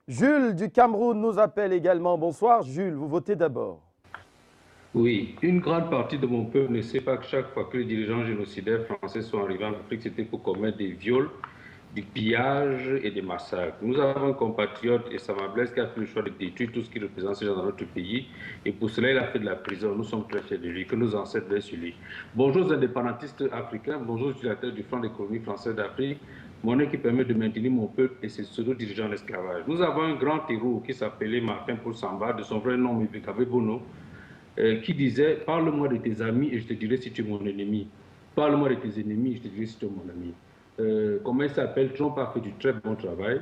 Jules du Cameroun nous appelle également. Bonsoir Jules, vous votez d'abord. Oui, une grande partie de mon peuple ne sait pas que chaque fois que les dirigeants génocidaires français sont arrivés en Afrique, c'était pour commettre des viols, du pillage et des massacres. Nous avons un compatriote, et Sama Blaise, qui a fait le choix de détruire tout ce qui représente ces gens dans notre pays. Et pour cela, il a fait de la prison. Nous sommes très fiers de lui, que nos ancêtres veillent sur lui. Bonjour aux indépendantistes africains, bonjour aux utilisateurs du Front d'économie français d'Afrique, monnaie qui permet de maintenir mon peuple et ses pseudo-dirigeants l'esclavage. Nous avons un grand héros qui s'appelait Martin Paul Samba, de son vrai nom, Mibekabe Bono, qui disait « Parle-moi de tes amis et je te dirai si tu es mon ennemi. Parle-moi de tes ennemis et je te dirai si tu es mon ami. » Comment il s'appelle? Trump a fait du très bon travail.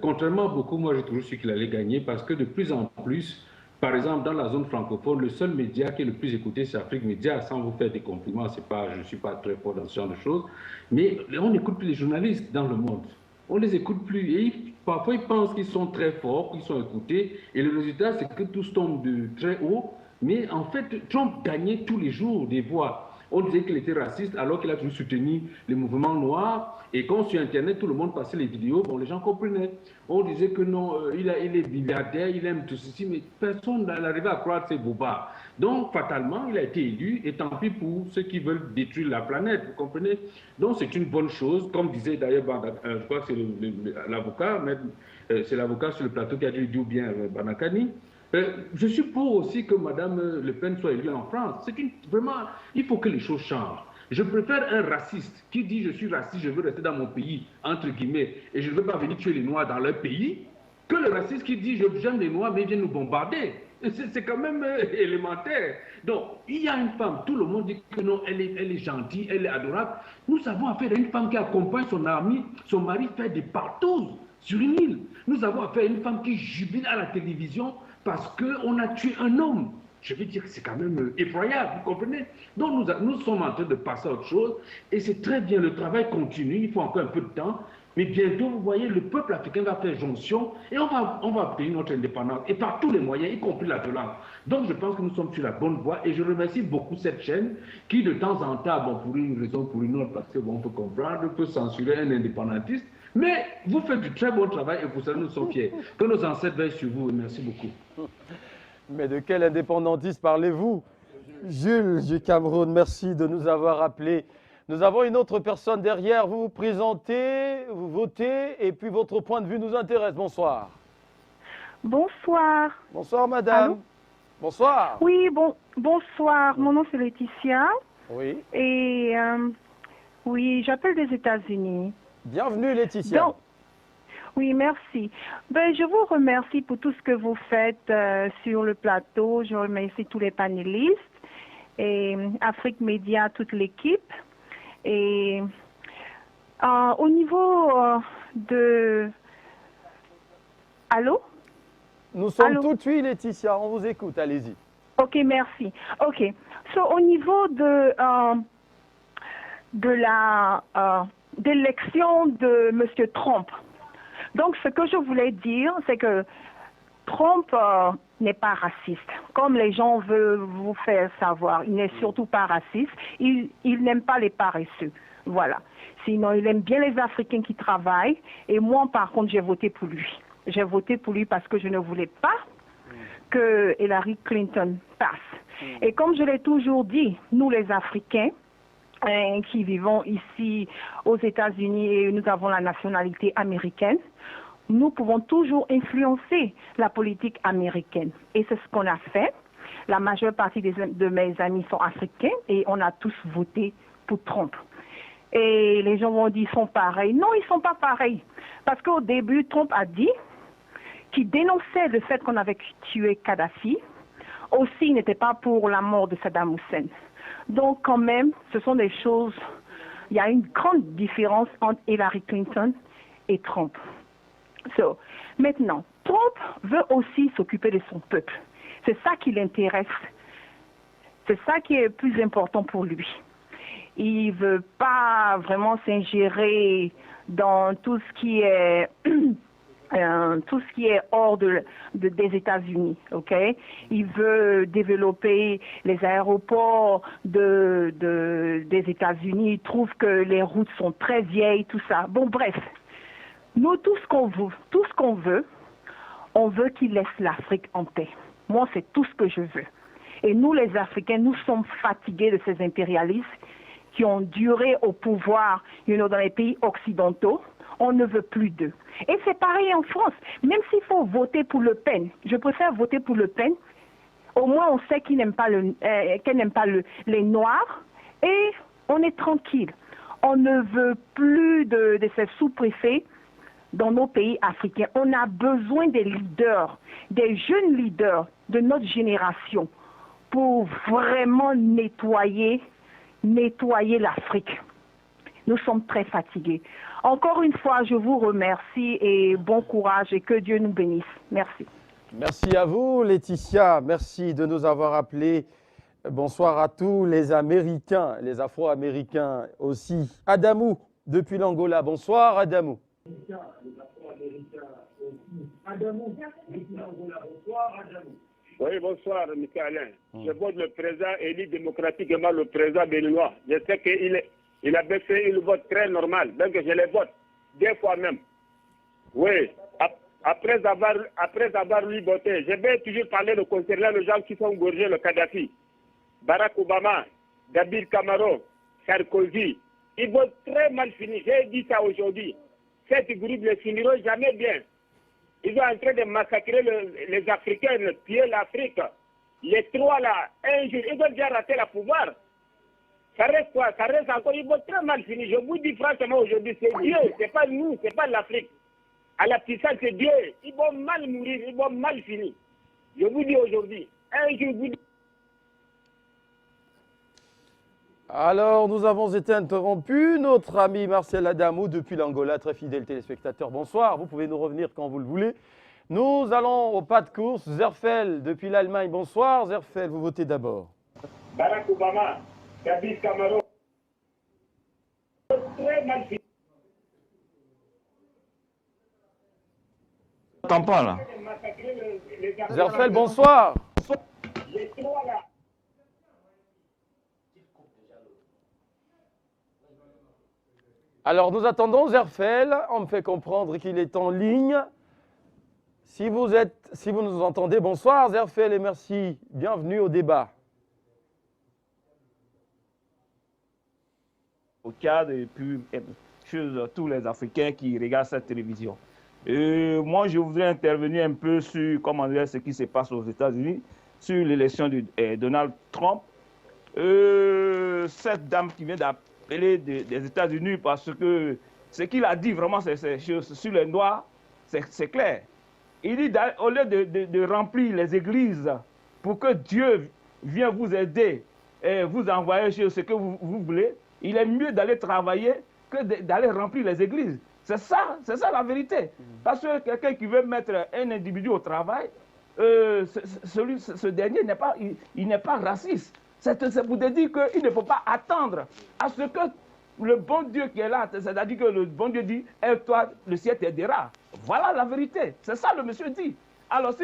Contrairement à beaucoup, moi j'ai toujours su qu'il allait gagner parce que de plus en plus, par exemple dans la zone francophone, le seul média qui est le plus écouté c'est Afrique Média, sans vous faire des compliments, c'est pas, je ne suis pas très fort dans ce genre de choses, mais on n'écoute plus les journalistes dans le monde. On ne les écoute plus et parfois ils pensent qu'ils sont très forts, qu'ils sont écoutés et le résultat c'est que tous tombent de très haut. Mais en fait, Trump gagnait tous les jours des voix. On disait qu'il était raciste alors qu'il a toujours soutenu les mouvements noirs. Et quand sur Internet, tout le monde passait les vidéos, bon, les gens comprenaient. On disait que non, il est milliardaire, il aime tout ceci, mais personne n'arrivait à croire ces bobards. Donc, fatalement, il a été élu, et tant pis pour ceux qui veulent détruire la planète, vous comprenez? Donc, c'est une bonne chose. Comme disait d'ailleurs, je crois que c'est l'avocat, c'est l'avocat sur le plateau qui a dit bien Banakani. Je suis pour aussi que Mme Le Pen soit élue en France. Vraiment, il faut que les choses changent. Je préfère un raciste qui dit je suis raciste, je veux rester dans mon pays, entre guillemets, et je ne veux pas venir tuer les Noirs dans leur pays, que le raciste qui dit j'aime les Noirs mais ils viennent nous bombarder. C'est quand même élémentaire. Donc, il y a une femme, tout le monde dit que non, elle est gentille, elle est adorable. Nous avons affaire à une femme qui accompagne son mari faire des partous sur une île. Nous avons affaire à une femme qui jubile à la télévision parce qu'on a tué un homme. Je veux dire que c'est quand même effroyable, vous comprenez? Donc nous sommes en train de passer à autre chose et c'est très bien, le travail continue, il faut encore un peu de temps, mais bientôt, vous voyez, le peuple africain va faire jonction et on va obtenir notre indépendance et par tous les moyens, y compris la violence. Donc je pense que nous sommes sur la bonne voie et je remercie beaucoup cette chaîne qui de temps en temps, bon, pour une raison ou pour une autre, parce que bon, on peut comprendre, peut censurer un indépendantiste, mais vous faites du très bon travail et pour ça nous sommes fiers. Que nos ancêtres veillent sur vous et merci beaucoup. Mais de quel indépendantiste parlez-vous? Jules du Cameroun, merci de nous avoir appelés. Nous avons une autre personne derrière. Vous vous présentez, vous votez et puis votre point de vue nous intéresse. Bonsoir. Bonsoir. Bonsoir madame. Allô? Bonsoir. Oui, bonsoir. Mon nom c'est Laetitia. Oui. Et oui, j'appelle des États-Unis. Bienvenue Laetitia. Donc, oui, merci. Ben, je vous remercie pour tout ce que vous faites sur le plateau. Je remercie tous les panélistes et Afrique Média, toute l'équipe. Et au niveau de... Allô? Nous sommes Allô? tout oui Laetitia, on vous écoute, allez-y. Ok, merci. Ok. Au niveau de l'élection de M. Trump, donc ce que je voulais dire, c'est que Trump n'est pas raciste. Comme les gens veulent vous faire savoir, il n'est surtout pas raciste. Il n'aime pas les paresseux. Voilà. Sinon, il aime bien les Africains qui travaillent. Et moi, par contre, j'ai voté pour lui. J'ai voté pour lui parce que je ne voulais pas que Hillary Clinton passe. Et comme je l'ai toujours dit, nous les Africains qui vivons ici aux États-Unis et nous avons la nationalité américaine, nous pouvons toujours influencer la politique américaine. Et c'est ce qu'on a fait. La majeure partie de mes amis sont africains et on a tous voté pour Trump. Et les gens vont dire qu'ils sont pareils. Non, ils ne sont pas pareils. Parce qu'au début, Trump a dit qu'il dénonçait le fait qu'on avait tué Kadhafi. Aussi, il n'était pas pour la mort de Saddam Hussein. Donc, quand même, ce sont des choses... Il y a une grande différence entre Hillary Clinton et Trump. Maintenant, Trump veut aussi s'occuper de son peuple. C'est ça qui l'intéresse. C'est ça qui est le plus important pour lui. Il ne veut pas vraiment s'ingérer dans tout ce qui est... tout ce qui est hors des États-Unis, ok? Il veut développer les aéroports des États-Unis. Il trouve que les routes sont très vieilles, tout ça. Bon, bref, nous tout ce qu'on veut, On veut qu'il laisse l'Afrique en paix. Moi, c'est tout ce que je veux. Et nous, les Africains, nous sommes fatigués de ces impérialistes qui ont duré au pouvoir dans les pays occidentaux. On ne veut plus d'eux. Et c'est pareil en France. Même s'il faut voter pour Le Pen, je préfère voter pour Le Pen. Au moins, on sait qu'elle n'aime pas, les Noirs et on est tranquille. On ne veut plus de ces sous-préfets dans nos pays africains. On a besoin des leaders, des jeunes leaders de notre génération pour vraiment nettoyer l'Afrique. Nous sommes très fatigués. Encore une fois, je vous remercie et bon courage et que Dieu nous bénisse. Merci. Merci à vous, Laetitia. Merci de nous avoir appelés. Bonsoir à tous les Américains, les Afro-Américains aussi. Adamou, depuis l'Angola. Bonsoir, Adamou. Oui, bonsoir, M. Alain. Je vote le président élu démocratiquement, le président béninois. Je sais qu'il a fait une vote très normale, donc je le vote 2 fois même. Oui, après avoir lui voté, je vais toujours parler concernant les gens qui sont gorgés le Kadhafi. Barack Obama, David Camaro, Sarkozy, ils vont très mal finir. J'ai dit ça aujourd'hui. Cette groupe ne finira jamais bien. Ils sont en train de massacrer les Africains, tuer l'Afrique. Les 3 là, un jour, ils ont déjà raté le pouvoir. Ça reste quoi? Ça reste encore, ils vont très mal finir. Je vous dis franchement aujourd'hui, c'est Dieu, c'est pas nous, c'est pas l'Afrique. À la puissance, c'est Dieu. Ils vont mal mourir, ils vont mal finir. Je vous dis aujourd'hui, un jour, vous... Alors, nous avons été interrompus. Notre ami Marcel Adamou, depuis l'Angola, très fidèle téléspectateur. Bonsoir, vous pouvez nous revenir quand vous le voulez. Nous allons au pas de course. Zerfel, depuis l'Allemagne. Bonsoir, Zerfel, vous votez d'abord. Barack Obama, David Camaro. Très mal fini. T'entends pas là. Zerfel, bonsoir. Les 3 là. Alors, nous attendons Zerfel. On me fait comprendre qu'il est en ligne. Si vous nous entendez, bonsoir Zerfel et merci. Bienvenue au débat. Au cadre et puis chez tous les Africains qui regardent cette télévision. Moi, je voudrais intervenir un peu sur ce qui se passe aux États-Unis, sur l'élection de Donald Trump. Cette dame qui vient d'appeler des États-Unis, parce que ce qu'il a dit vraiment sur les Noirs, c'est clair. Il dit au lieu de remplir les églises pour que Dieu vienne vous aider et vous envoyer sur ce que vous voulez, il est mieux d'aller travailler que d'aller remplir les églises. C'est ça la vérité. Parce que quelqu'un qui veut mettre un individu au travail, ce dernier n'est pas raciste. C'est pour te dire qu'il ne faut pas attendre à ce que le bon Dieu qui est là, c'est-à-dire que le bon Dieu dit, toi, le ciel t'aidera. Voilà la vérité. C'est ça le monsieur dit. Alors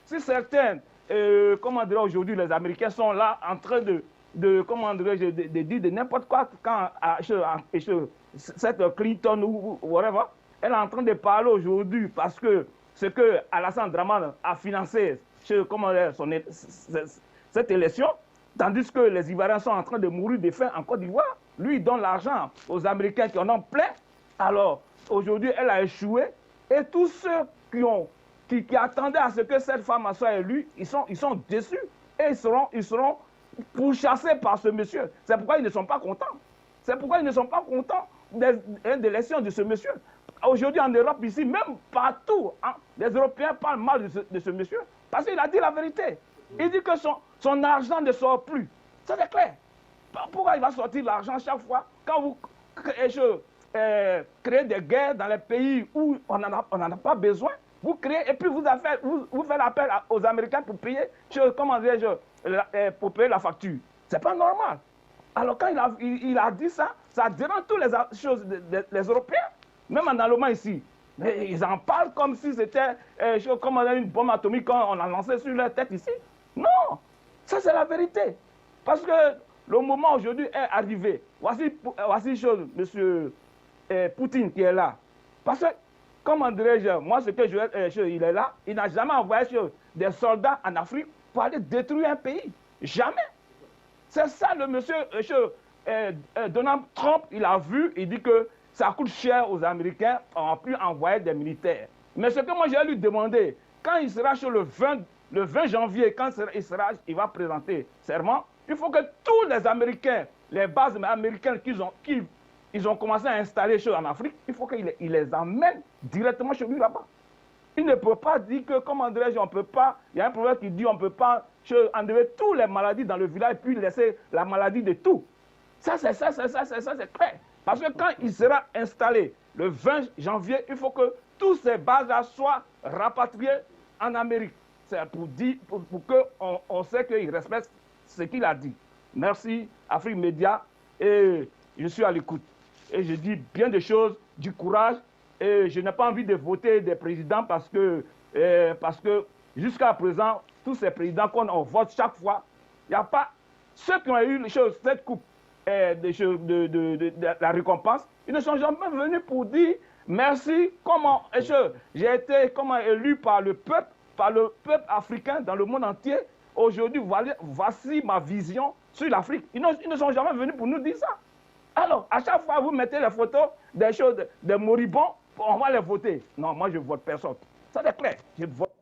si certains, aujourd'hui les Américains sont là en train de dire de n'importe quoi quand cette Clinton ou whatever, elle est en train de parler aujourd'hui parce que ce que Alassane Dramane a financé cette élection, tandis que les Ivoiriens sont en train de mourir de faim en Côte d'Ivoire, lui il donne l'argent aux Américains qui en ont plein. Alors aujourd'hui elle a échoué et tous ceux qui attendaient à ce que cette femme soit élue, ils sont déçus et ils seront pourchassés par ce monsieur. C'est pourquoi ils ne sont pas contents. C'est pourquoi ils ne sont pas contents de l'élection de ce monsieur. Aujourd'hui en Europe, ici, même partout, les Européens parlent mal de ce monsieur parce qu'il a dit la vérité. Il dit que son argent ne sort plus. Ça c'est clair. Pourquoi il va sortir l'argent chaque fois quand vous créez des guerres dans les pays où on n'en a pas besoin? Vous créez et puis vous faites appel aux Américains pour payer, pour payer la facture. C'est pas normal. Alors quand il a dit ça, ça dérange toutes les Européens. Même en Allemagne ici, mais ils en parlent comme si c'était une bombe atomique qu'on a lancée sur leur tête ici. Non, ça c'est la vérité. Parce que le moment aujourd'hui est arrivé. Voici chose, M. Poutine qui est là. Parce que comment dirais-je, moi, ce que il est là, il n'a jamais envoyé des soldats en Afrique pour aller détruire un pays. Jamais. C'est ça le monsieur Donald Trump, il a vu, il dit que ça coûte cher aux Américains, on a pu envoyer des militaires. Mais ce que moi j'ai lui demandé, quand il sera sur le 20 janvier, quand il va présenter serment, il faut que tous les Américains, les bases américaines qu'ils ont commencé à installer en Afrique, il faut qu'il les amène directement chez lui là-bas. Il ne peut pas dire que, comment dirais-je, on ne peut pas, il y a un proverbe qui dit on ne peut pas enlever toutes les maladies dans le village puis laisser la maladie de tout. Ça, c'est clair. Parce que quand il sera installé le 20 janvier, il faut que tous ces bases-là soient rapatriées en Amérique. C'est pour qu'on sait qu'il respecte ce qu'il a dit. Merci, Afrique Média, et je suis à l'écoute. Et je dis bien des choses, du courage, et je n'ai pas envie de voter des présidents parce que jusqu'à présent, tous ces présidents qu'on vote chaque fois, il n'y a pas ceux qui ont eu cette coupe de la récompense, ils ne sont jamais venus pour dire merci, comment j'ai été élu par le peuple africain dans le monde entier. Aujourd'hui, voici ma vision sur l'Afrique. Ils ne sont jamais venus pour nous dire ça. Alors, à chaque fois, vous mettez les photos des moribonds, on va les voter. Non, moi, je ne vote personne. Ça, c'est clair. Je vote.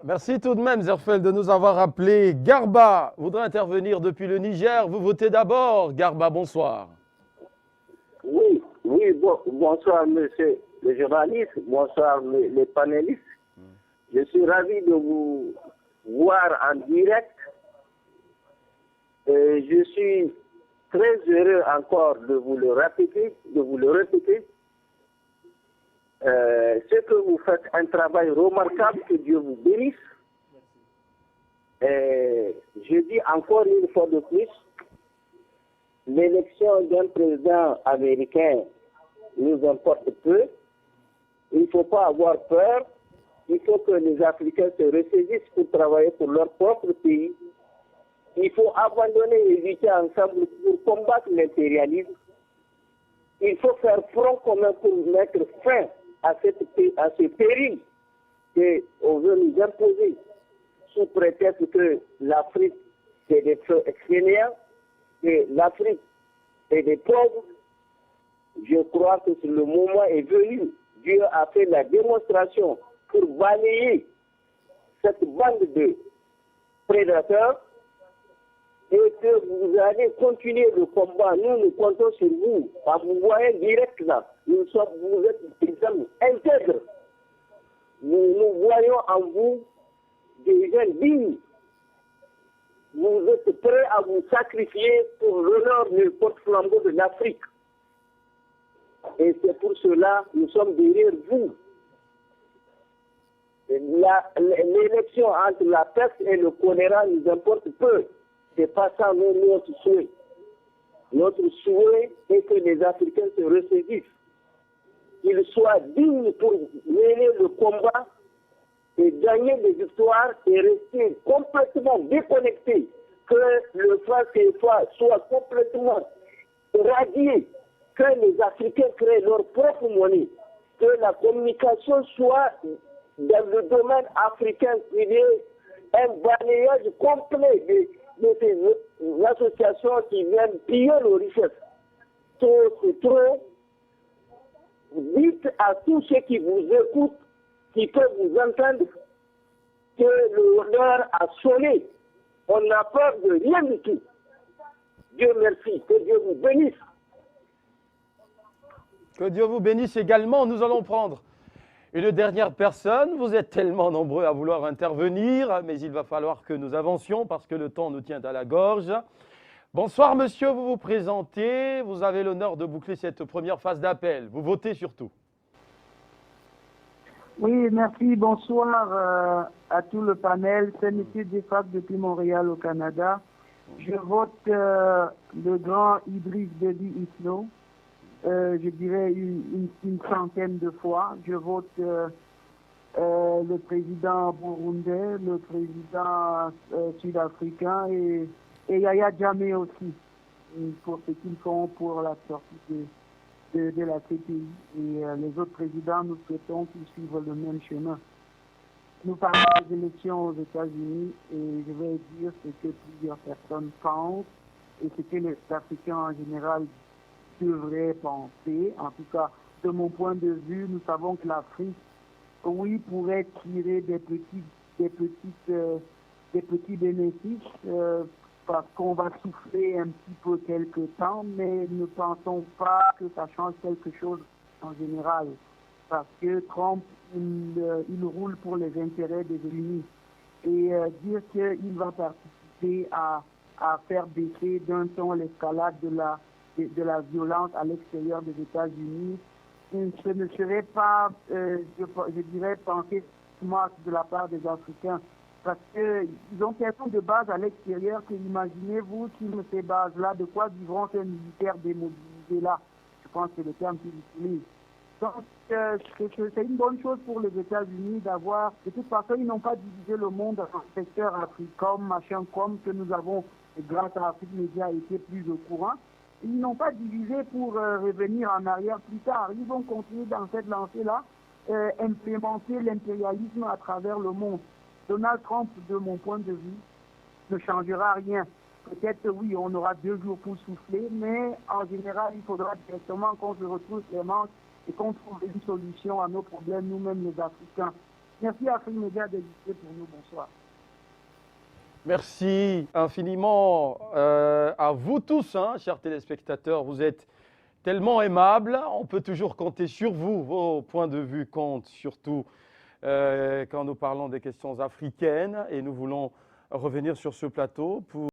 Merci tout de même, Zerfel, de nous avoir appelé. Garba voudrait intervenir depuis le Niger. Vous votez d'abord. Garba, bonsoir. Oui, bonsoir, monsieur le journaliste. Bonsoir, les panélistes. Je suis ravi de vous voir en direct. Je suis très heureux encore de vous le répéter. Ce que vous faites un travail remarquable, que Dieu vous bénisse. Je dis encore une fois de plus, l'élection d'un président américain nous importe peu. Il ne faut pas avoir peur. Il faut que les Africains se ressaisissent pour travailler pour leur propre pays. Il faut abandonner et éviter ensemble pour combattre l'impérialisme. Il faut faire front commun pour mettre fin à ce péril qu'on veut nous imposer sous prétexte que l'Afrique c'est des fainéants, que l'Afrique est des pauvres. Je crois que le moment est venu. Dieu a fait la démonstration pour balayer cette bande de prédateurs et que vous allez continuer le combat. Nous comptons sur vous. En vous voyant direct là, vous êtes des hommes intègres. Nous voyons en vous des gens dignes. Vous êtes prêts à vous sacrifier pour l'honneur du porte-flambeau de l'Afrique. Et c'est pour cela que nous sommes derrière vous. L'élection entre la peste et le choléra nous importe peu. Ce n'est pas ça notre souhait. Notre souhait est que les Africains se ressaisissent. Qu'ils soient dignes pour mener le combat et gagner des victoires et rester complètement déconnectés. Que le franc CFA soit complètement radié. Que les Africains créent leur propre monnaie. Que la communication soit dans le domaine africain, il y ait un balayage complet de ces associations qui viennent piller nos richesses. C'est trop. Dites à tous ceux qui vous écoutent, qui peuvent vous entendre, que l'heure a sonné. On n'a peur de rien du tout. Dieu merci, que Dieu vous bénisse. Que Dieu vous bénisse également. Nous allons prendre une dernière personne. Vous êtes tellement nombreux à vouloir intervenir, mais il va falloir que nous avancions parce que le temps nous tient à la gorge. Bonsoir monsieur, vous vous présentez. Vous avez l'honneur de boucler cette première phase d'appel. Vous votez surtout. Oui, merci. Bonsoir à tout le panel. C'est M. Defak depuis Montréal au Canada. Je vote le grand Idriss Déby Itno. Je dirais une centaine de fois. Je vote le président burundais, le président sud-africain et Yaya Jammeh aussi, pour ce qu'ils font pour la sortie de la CPI. Et les autres présidents, nous souhaitons qu'ils suivent le même chemin. Nous parlons des élections aux États-Unis et je vais dire ce que plusieurs personnes pensent et ce que les Africains en général devraient penser. En tout cas, de mon point de vue, nous savons que l'Afrique, oui, pourrait tirer des petits bénéfices parce qu'on va souffler un petit peu quelque temps, mais ne pensons pas que ça change quelque chose en général. Parce que Trump, il roule pour les intérêts des États-Unis. Et dire qu'il va participer à faire baisser d'un ton l'escalade de la violence à l'extérieur des États-Unis, ce ne serait pas, je dirais, pensé smart de la part des Africains. Parce qu'ils ont tellement de bases à l'extérieur que imaginez-vous sur ces bases-là, de quoi vivront ces militaires démobilisés là. Je pense que c'est le terme qu'ils utilisent. Donc, c'est une bonne chose pour les États-Unis d'avoir... De toute façon, ils n'ont pas divisé le monde en secteur Africom, machin comme que nous avons, grâce à Afrique Média, été plus au courant. Ils n'ont pas divisé pour revenir en arrière plus tard. Ils vont continuer dans cette lancée-là, implémenter l'impérialisme à travers le monde. Donald Trump, de mon point de vue, ne changera rien. Peut-être, oui, on aura 2 jours pour souffler, mais en général, il faudra directement qu'on se retrouve les manches et qu'on trouve une solution à nos problèmes, nous-mêmes les Africains. Merci à Afrique Média d'exister pour nous. Bonsoir. Merci infiniment à vous tous, hein, chers téléspectateurs. Vous êtes tellement aimables. On peut toujours compter sur vous. Vos points de vue comptent surtout quand nous parlons des questions africaines. Et nous voulons revenir sur ce plateau pour